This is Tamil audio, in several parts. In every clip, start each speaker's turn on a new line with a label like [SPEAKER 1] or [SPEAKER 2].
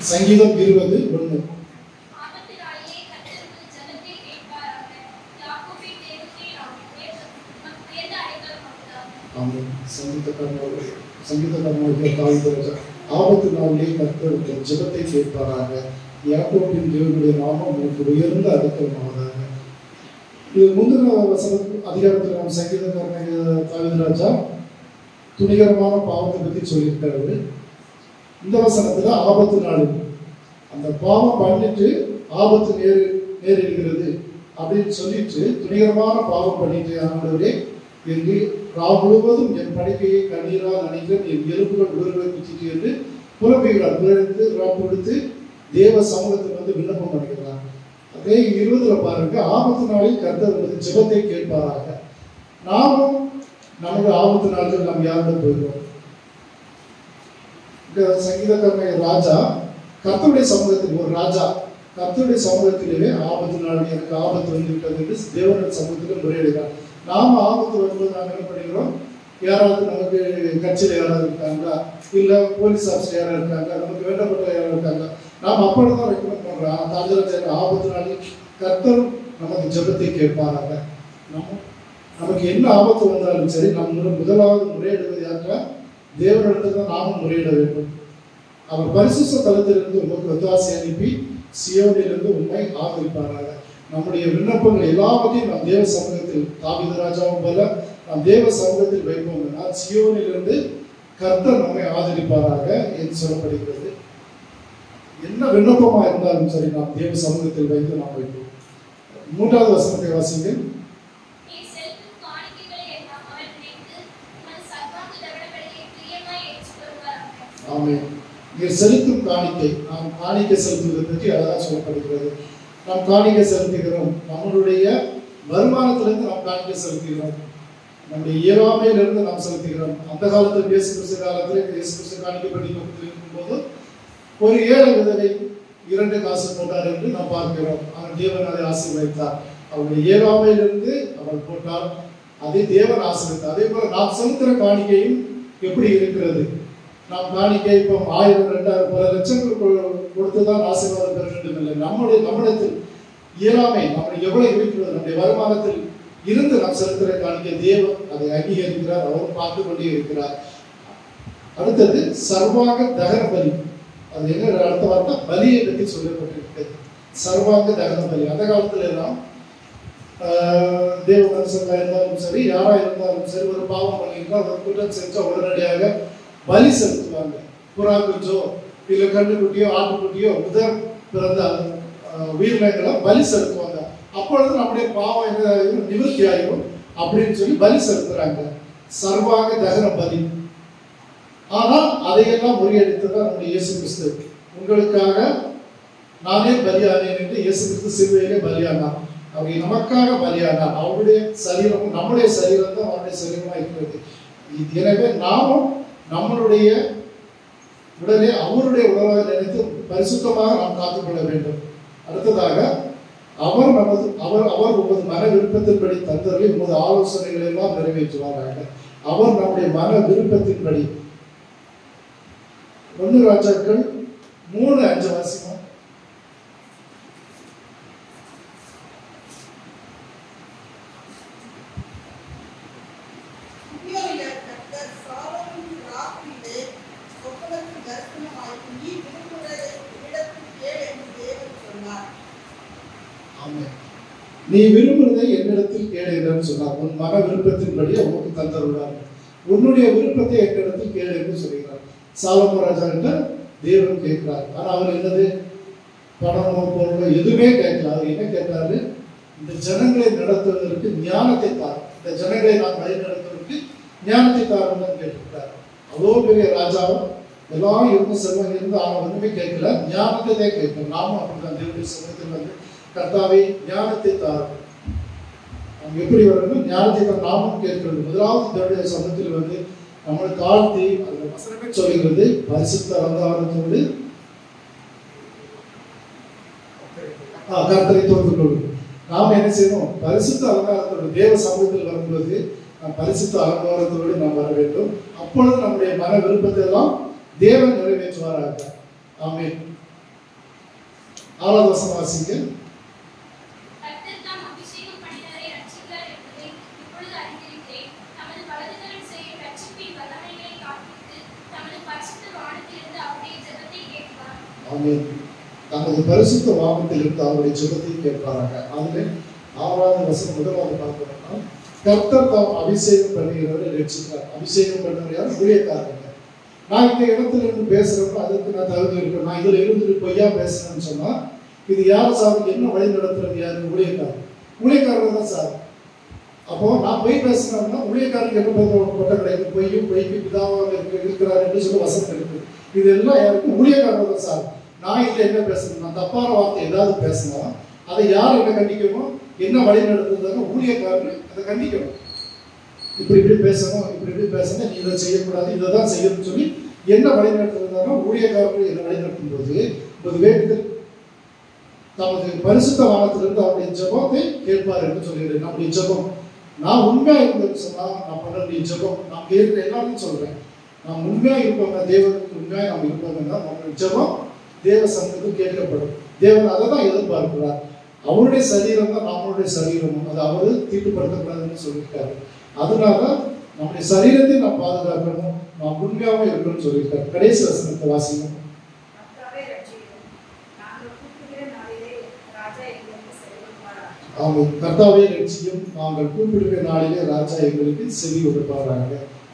[SPEAKER 1] சங்கீதம் 20:1. சங்கீதக்காரனாகிய தாவீது ராஜா, ஆபத்து நாளிலே கர்த்தர் ஜெபத்தை கேட்பாராக. யாக்கோபின் தேவனுடைய நாமம் உங்களுக்கு உயர்ந்த அடைக்கலமாவதாக. இது முந்தின அதிகாரத்தில் நம்ம சங்கீதக்காரனாகிய தாவீது ராஜா துணிகரமான பாவத்தை பற்றி சொல்லியிருக்காரு. இந்த வசனத்துல ஆபத்து நாள், அந்த பாவம் பண்ணிட்டு ஆபத்து நேரிடுகிறது அப்படின்னு சொல்லிட்டு துணிகரமான பாவம் பண்ணிட்டு ஆண்டவரே என்று ராம் முழுவதும் என் படுக்கையை கண்ணீரால் நனைக்கிறேன், என் எலும்புகள் உடல்களை குத்திட்டு என்று புலம்புகிறார். புலர்ந்து ராம் கொடுத்து தேவ சமூகத்தில் வந்து விண்ணப்பம் பண்ணுகிறார். அதே 20 பாருங்க, ஆபத்து நாளில் கர்த்தர் வந்து ஜெபத்தை கேட்பாராக. நாமும் நம்முடைய ஆபத்து நாட்கள் நாம் யாரிடம் போகிறோம்? சங்கீதக்காரனாகிய ராஜா கர்த்தருடைய சமூகத்தில், ஒரு ராஜா கர்த்தருடைய சமூகத்திலே ஆபத்து நாள், எனக்கு ஆபத்து வந்துவிட்டது என்று தேவனுடைய சமூகத்தில் முறையிடுகிறார். நாம ஆபத்து வரும்போது நாம் என்ன பண்ணுகிறோம்? யாராவது நமக்கு கட்சியில் யாராவது இருக்காங்களா, இல்லை போலீஸ் ஆஃபீஸர் யாராவது இருக்காங்க, நமக்கு வேண்டப்பட்ட யாராவது இருக்காங்க, நாம் அப்படிதான் ரெக்கமெண்ட் பண்றோம். தாஜராஜா ஆபத்து நாளில் கர்த்தர் நமக்கு ஜெபத்தை கேட்பாராங்க. நமக்கு என்ன ஆபத்து வந்தாலும் சரி, நம்ம முதலாவது முறையிடுவது யாருக்கா? தேவனிடத்தில் தான் நாமும் முறையிட வேண்டும். அவர் பரிசுத்த தலத்திலிருந்து உங்களுக்கு ஒத்தாசை அனுப்பி சியோனிலிருந்து உண்மை ஆதரிப்பாராக. நம்முடைய விண்ணப்பங்கள் எல்லாவற்றையும் நாம் தேவ சமூகத்தில், தாவீது ராஜாவும் போல நாம் தேவ சமூகத்தில் வைப்போம். சியோனிலிருந்து கர்த்தர் நம்மை ஆதரிப்பாராக என்று சொல்லப்படுகிறது. என்ன விண்ணப்பமா இருந்தாலும் சரி நாம் தேவ சமூகத்தில் வைத்து நாம் வைப்போம். 3வது வசனத்தை வாசிங்க. ஆமென். இங்கே செலுத்தும் காணிக்கை, நாம் காணிக்கை செலுத்துவதை பற்றி அழகாக சொல்லப்படுகிறது. நாம் காணிக்கை செலுத்துகிறோம், நம்மளுடைய வருமானத்திலிருந்து நாம் காணிக்கை செலுத்துகிறோம், நம்முடைய இயலாமையிலிருந்து நாம் செலுத்துகிறோம். அந்த காலத்தில் இயேசு கிறிஸ்து காலத்தில் இயேசு கிறிஸ்து காணிக்கை பண்ணி கொண்டிருக்கும் போது ஒரு ஏழை விதவை 2 காசு போட்டார் என்று நாம் பார்க்கிறோம். அவன் தேவன் அதை ஆசீர்வதித்தார். அவருடைய இயலாமையிலிருந்து அவள் போட்டார், அதை தேவன் ஆசீர்வதித்தார். அதே போல நாம் செலுத்துகிற காணிக்கையும் எப்படி இருக்கிறது? நாம் காணிக்கை இப்போ 1000, 2000, பல லட்சங்கள் கொடுத்துதான் ஆசீர்வாதம் பெற வேண்டும் இல்லை. நம்மிடத்தில் இயலாமை, நம்முடைய எவ்வளவு இருக்கிறது, நம்முடைய வருமானத்தில் இருந்து நாம் செலுத்துகிற காணிக்கை தேவன் அதை அங்கீகரிக்கிறார், அவர் பார்த்து கொண்டே இருக்கிறார். அடுத்தது சர்வாங்க தகன பலி. அது என்ன அடுத்த வார்த்தை? பலியை பற்றி சொல்லப்பட்டிருக்கிறது. சர்வாங்க தகன பலி. அந்த காலத்துல எல்லாம் தேவ மனுஷனா இருந்தாலும் சரி, யாரா இருந்தாலும் சரி, ஒரு பாவம் பண்ணியிருந்தால், ஒரு குற்றம் செஞ்சா உடனடியாக பலி செலுத்துவாங்க. புறா குஞ்சோ இல்லை கண்டுக்குட்டியோ ஆட்டுக்குட்டியோ முதல் பிறந்த உயிரினங்களை பலி செலுத்துவாங்க. அப்பொழுது நம்முடைய பாவம் என்ன நிவர்த்தி ஆகும் அப்படின்னு சொல்லி பலி செலுத்துறாங்க. சர்வாங்க தகன பலி. ஆனால் அதையெல்லாம் முறியடித்ததான் நம்முடைய இயேசு கிறிஸ்து. உங்களுக்காக நானே பலியானேன் என்று இயேசு கிறிஸ்து சிலுவையிலே பலியானார். அவர் நமக்காக பலியானார். அவருடைய சரீரம் நம்முடைய சரீரம் தான் அவருடைய சரீரமாக இருக்கிறது. எனவே நாமும் நம்மளுடைய உடனே அவருடைய உடலாக நினைத்து பரிசுத்தமாக நாம் காத்துக்கொள்ள வேண்டும். அடுத்ததாக அவர் உமது மன விருப்பத்தின்படி தந்தவர்கள் உமது ஆலோசனைகள் எல்லாம் நிறைவேற்றுவாராக. அவர் நம்முடைய மன விருப்பத்தின்படி. 1 ராஜாக்கள் 3:5 வாசிமா. நீ விரும்புவதை என்னிடத்தில் கேளு என்று சொன்னார். உன் மன விருப்பத்தின்படி அவனுக்கு தந்தருள்ளார். உன்னுடைய விருப்பத்தை என்னிடத்தில் கேளு என்று சொல்கிறார். சாலமோன் ராஜா என்ற தேவன் கேட்கிறார். ஆனால் அவர் என்னது பணமோ பொருளோ எதுவுமே கேட்கல. அவர் என்ன கேட்டாரு? இந்த ஜனங்களை நடத்துவதற்கு ஞானத்தை தார், இந்த ஜனங்களை நான் வழி நடத்துவதற்கு ஞானத்தை தாருன்னு தான் கேட்டிருக்கிறார். அவ்வளோ பெரிய ராஜாவும் எல்லாம் இருந்து செல்வம் இருந்து அவன் ஒன்றுமே கேட்கல, ஞானத்தை தான் கேட்கல. நாமும் அப்படிதான் தேவனுடைய சமூகத்தில் வந்து கர்த்தாவே ஞானத்தை தாரும். நம்ம எப்படி வரணும்? ஞானத்தை தான் நாமும் கேட்கிறது. முதலாவது தேவனுடைய சமூகத்தில் வந்து நம்மளை தாழ்த்தி அந்த வசனமே சொல்லுகிறது, பரிசுத்த அலங்காரத்தோடு கர்த்தரை தொழுது கொள்ளும். நாம் என்ன செய்யணும்? பரிசுத்த அலங்காரத்தோடு தேவ சமூகத்தில் வரும்போது நாம் பரிசுத்த அலங்காரத்தோடு நாம் வர வேண்டும். அப்பொழுது நம்முடைய மன விருப்பத்தை எல்லாம் தேவன் நிறைவேற்றுவாராக. ஆமென். 6வது வசனம் வாசிங்க. ஆமென். தமது பரிசுத்த வானத்திலிருந்து அவருடைய ஜெபத்தை கேட்பாராங்க. அதுல 6வது வசனம் முதலாவது பார்க்கிறோம்னா, கர்த்தர் தாம் அபிஷேகம் பண்ணுகிறவரை ரட்சிக்கிறார். அபிஷேகம் பண்ணுறவர் யார்? ஊழியக்காரங்க. நான் இந்த இடத்துல இருந்து பேசுறப்ப அதுக்கு நான் தகுதி இருக்கேன். நான் இதுல இருந்துட்டு பொய்யா பேசுறேன்னு சொன்னா இது யார் சார்? என்ன வழி நடத்துறது? யாரு? ஊழியக்காரர். ஊழியக்காரர் தான் சார். அப்போ நான் பொய் பேசுறேன்னா ஊழியக்காரருக்கு என்ன பட்ட கிடையாது? பொய்யும் பொய்க்கு பிதாவாக இருக்கிறார் என்று சொல்லி வசனம் இருக்கு. இது எல்லாம் யாருக்கு? ஊழியக்காரர் தான் சார். நான் இதுல என்ன பேசணும்? நான் தப்பான வார்த்தை ஏதாவது பேசினா அதை யார் என்ன கண்டிக்கணும்? என்ன வழி நடத்துறதுன்னு ஊழியக்காரர் அதை கண்டிக்கணும். இப்படி இப்படி பேசணும், இப்படி இப்படி பேசணும், நீ இதை செய்யக்கூடாது, இதை தான் செய்யணும்னு சொல்லி என்ன வழி நடத்துறதுனா ஊழியக்காரர்கள் என்ன வழி நடத்தும் போது வேண்டுதல் தமது பரிசுத்த வானத்திலிருந்து அவருடைய ஜெபத்தை கேட்பார் என்று சொல்லுகிறேன். நம்முடைய ஜெபம் நான் உண்மையா இருந்தேன்னு சொன்னா நான் பண்ண ஜெபம் நான் கேட்கிற எல்லாரும் சொல்றேன். நாம் உண்மையா இருப்போங்க, தேவனுக்கு உண்மையா நாம் இருப்போம்னா நம்முடைய ஜெபம் தேவ சமூகத்தில் கேட்கப்படும். தேவன் அதை தான் எதிர்பார்க்கிறார். அவருடைய சரீரம் தான் நம்மளுடைய சரீரமும், அது அவரு தீட்டுப்படுத்தக்கூடாதுன்னு சொல்லியிருக்காரு. அதனால நம்முடைய சரீரத்தை நாம் பாதுகாக்கணும், நாம் உண்மையாவே இருக்கணும்னு சொல்லியிருக்காரு. கடைசி வசனத்தை வாசிக்கணும். ஆமாம், கர்த்தாவே ரட்சியும், நாங்கள் கூப்பிடுகிற நாளிலே ராஜா எங்களுக்கு செவி கொடுப்பாராங்க.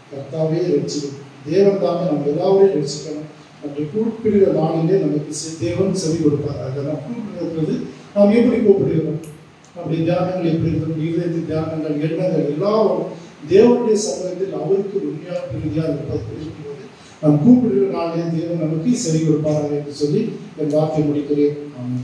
[SPEAKER 1] கர்த்தாவே ரட்சியும், தேவன் தாமே நம்ம எல்லாரையும் ரட்சிக்கணும். அப்படி கூப்பிடுகிற நாளிலே நமக்கு தேவன் செவி கொடுப்பாராங்க. நாம் கூப்பிடுகிறது நாம் எப்படி கூப்பிடுகிறோம்? நம்முடைய தியானங்கள் எப்படி இருக்கணும்? இருதயத்தின் தியானங்கள், எண்ணங்கள் எல்லாம் தேவனுடைய சமூகத்தில் அவருக்கு உண்மையாக இறுதியாக இருக்கும்போது நாம் கூப்பிடுகிற நாளிலே தேவன் நமக்கு செவி கொடுப்பாராங்க என்று சொல்லி என் வார்த்தை முடிக்கிறேன். ஆமாம்.